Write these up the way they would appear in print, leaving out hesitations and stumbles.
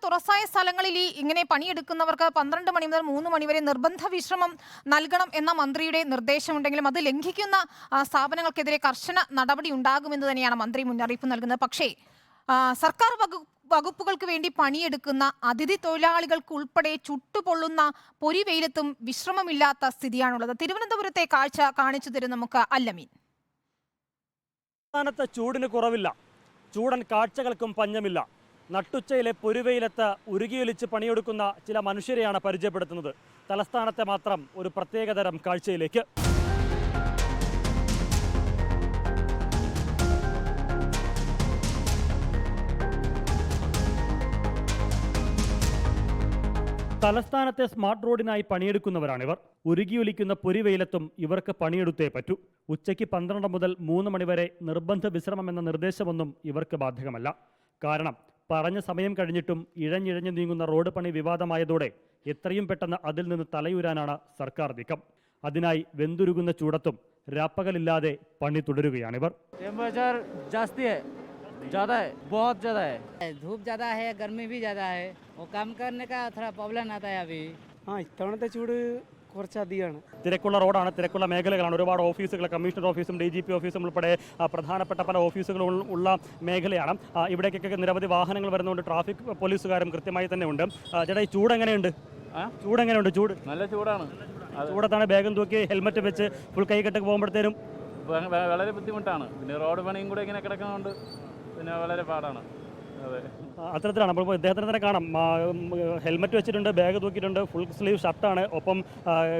തുറസായ സ്ഥലങ്ങളിൽ ഇങ്ങനെ പണിയെടുക്കുന്നവർക്ക് 12 മണി മുതൽ 3 മണി വരെ നിർബന്ധ വിശ്രമം നൽകണം എന്ന മന്ത്രിയുടെ നിർദ്ദേശമുണ്ടെങ്കിലും അത് ലംഘിക്കുന്ന സ്ഥാപനങ്ങൾക്കെതിരെ കർശന നടപടി ഉണ്ടാകുമെന്ന് തന്നെയാണ് മന്ത്രി മുന്നറിയിപ്പ് നൽകുന്നത്. പക്ഷേ സർക്കാർ വകുപ്പുകൾക്ക് വേണ്ടി പണിയെടുക്കുന്ന അതിഥി തൊഴിലാളികൾക്ക് ഉൾപ്പെടെ ചുട്ടുപൊള്ളുന്ന പൊരിവെയിലത്തും വിശ്രമമില്ലാത്ത സ്ഥിതിയാണുള്ളത്. തിരുവനന്തപുരത്തെ കാഴ്ച കാണിച്ചു തരും നമുക്ക് അല്ലമീൻ. സംസ്ഥാനത്ത് ചൂടിന് കുറവില്ല, ചൂടൻ കാഴ്ചകൾക്കും പഞ്ഞമില്ല. നട്ടുച്ചയിലെ പൊരുവെയിലത്ത് ഉരുകിയൊലിച്ച് പണിയെടുക്കുന്ന ചില മനുഷ്യരെയാണ് പരിചയപ്പെടുത്തുന്നത്. തലസ്ഥാനത്തെ മാത്രം ഒരു പ്രത്യേകതരം കാഴ്ചയിലേക്ക്. തലസ്ഥാനത്തെ സ്മാർട്ട് റോഡിനായി പണിയെടുക്കുന്നവരാണിവർ. ഉരുകിയൊലിക്കുന്ന പൊരിവെയിലത്തും ഇവർക്ക് പണിയെടുത്തേ പറ്റൂ. ഉച്ചയ്ക്ക് 12 മുതൽ 3 മണിവരെ നിർബന്ധ വിശ്രമം എന്ന നിർദ്ദേശമൊന്നും ഇവർക്ക് ബാധകമല്ല. കാരണം പറഞ്ഞ സമയം കഴിഞ്ഞിട്ടും ഇഴഞ്ഞിഴഞ്ഞു നീങ്ങുന്ന റോഡ് പണി വിവാദമായതോടെ എത്രയും പെട്ടെന്ന് അതിൽ നിന്ന് തലയൂരാനാണ് സർക്കാർ നീക്കം. അതിനായി വെന്തുരുകുന്ന ചൂടത്തും രാപ്പകലില്ലാതെ പണി തുടരുകയാണിവർ. ज़्यादा है, बहुत ज़्यादा है। धूप ज़्यादा है, गर्मी भी ज़्यादा है, वो काम करने का थोड़ा प्रॉब्लम आता है अभी। हाँ, इतने चूട് കുറച്ചധികമാണ്. തിരക്കുള്ള റോഡാണ്, തിരക്കുള്ള മേഖലകളാണ്. ഒരുപാട് ഓഫീസുകൾ, കമ്മീഷണർ ഓഫീസും DGP ഓഫീസും ഉൾപ്പെടെ പ്രധാനപ്പെട്ട പല ഓഫീസുകളും ഉള്ള മേഖലയാണ്. ഇവിടേക്കൊക്കെ നിരവധി വാഹനങ്ങൾ വരുന്നതുകൊണ്ട് ട്രാഫിക് പോലീസുകാരും കൃത്യമായി തന്നെ ഉണ്ട്. ചേട്ടാ, ഈ ചൂട് എങ്ങനെയുണ്ട്? ചൂട് നല്ല ചൂടാണ്. ചൂടത്താണ് ബാഗും തൂക്കി ഹെൽമറ്റ് വെച്ച് ഫുൾ കൈകെട്ടൊക്കെ പോകുമ്പോഴത്തേനും വളരെ ബുദ്ധിമുട്ടാണ്. പിന്നെ റോഡ് പണിയും കൂടെ ഇങ്ങനെ കിടക്കുന്നതുകൊണ്ട് പിന്നെ വളരെ പാടാണ്. അത്തരത്തിലാണ്. അപ്പോൾ ഇദ്ദേഹത്തിന് തന്നെ കാണാം, ഹെൽമറ്റ് വെച്ചിട്ടുണ്ട്, ബാഗ് തൂക്കിയിട്ടുണ്ട്, ഫുൾ സ്ലീവ് ഷർട്ടാണ്, ഒപ്പം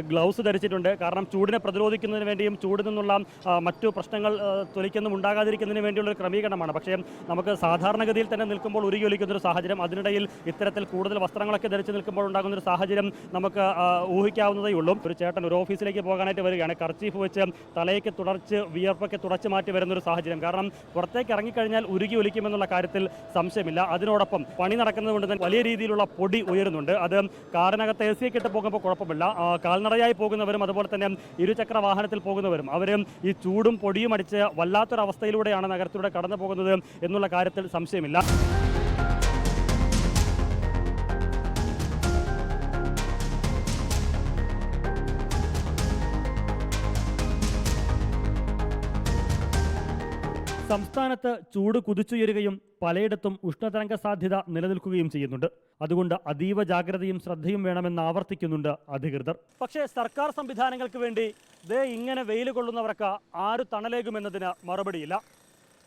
ഗ്ലൗസ് ധരിച്ചിട്ടുണ്ട്. കാരണം ചൂടിനെ പ്രതിരോധിക്കുന്നതിന് വേണ്ടിയും ചൂടിൽ നിന്നുള്ള മറ്റു പ്രശ്നങ്ങൾ തൊലിക്കൊന്നും ഉണ്ടാകാതിരിക്കുന്നതിന് വേണ്ടിയുള്ളൊരു ക്രമീകരണമാണ്. പക്ഷേ നമുക്ക് സാധാരണഗതിയിൽ തന്നെ നിൽക്കുമ്പോൾ ഉരുകിയൊലിക്കുന്നൊരു സാഹചര്യം, അതിനിടയിൽ ഇത്തരത്തിൽ കൂടുതൽ വസ്ത്രങ്ങളൊക്കെ ധരിച്ച് നിൽക്കുമ്പോൾ ഉണ്ടാകുന്നൊരു സാഹചര്യം നമുക്ക് ഊഹിക്കാവുന്നതേ ഉള്ളൂ. ഒരു ചേട്ടൻ ഒരു ഓഫീസിലേക്ക് പോകാനായിട്ട് വരികയാണ്. കർച്ചീഫ് വെച്ച് തലയ്ക്ക് തുടച്ച് വിയർപ്പൊക്കെ തുടച്ച് മാറ്റി വരുന്നൊരു സാഹചര്യം. കാരണം പുറത്തേക്ക് ഇറങ്ങിക്കഴിഞ്ഞാൽ ഉരുകി ഒലിക്കുമെന്നുള്ള കാര്യത്തിൽ സംശയമില്ല. അതിനോടൊപ്പം പണി നടക്കുന്നത് കൊണ്ട് തന്നെ വലിയ രീതിയിലുള്ള പൊടി ഉയരുന്നുണ്ട്. അത് കാറിനകത്ത് AC ഒക്കെ ഇട്ട് പോകുമ്പോൾ കുഴപ്പമില്ല. കാൽനടയായി പോകുന്നവരും അതുപോലെ തന്നെ ഇരുചക്ര വാഹനത്തിൽ പോകുന്നവരും അവരും ഈ ചൂടും പൊടിയും അടിച്ച് വല്ലാത്തൊരവസ്ഥയിലൂടെയാണ് നഗരത്തിലൂടെ കടന്നു പോകുന്നത് എന്നുള്ള കാര്യത്തിൽ സംശയമില്ല. സംസ്ഥാനത്ത് ചൂട് കുതിച്ചുയരുകയും പലയിടത്തും ഉഷ്ണതരംഗ സാധ്യത നിലനിൽക്കുകയും ചെയ്യുന്നുണ്ട്. അതുകൊണ്ട് അതീവ ജാഗ്രതയും ശ്രദ്ധയും വേണമെന്ന് ആവർത്തിക്കുന്നുണ്ട് അധികൃതർ. പക്ഷേ സർക്കാർ സംവിധാനങ്ങൾക്ക് വേണ്ടി ഇങ്ങനെ വെയിൽ കൊള്ളുന്നവർക്ക് ആര് തണലേകുമെന്നതിന് മറുപടിയില്ല.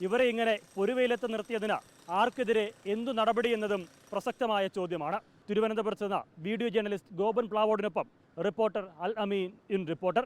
ഇവരെ ഇങ്ങനെ പൊരുവെയിലത്ത് നിർത്തിയതിന് ആർക്കെതിരെ എന്തു നടപടി എന്നതും പ്രസക്തമായ ചോദ്യമാണ്. തിരുവനന്തപുരത്ത് നിന്ന് വീഡിയോ ജേർണലിസ്റ്റ് ഗോപൻ പ്ലാവോടിനൊപ്പം reporter Al Ameen in reporter.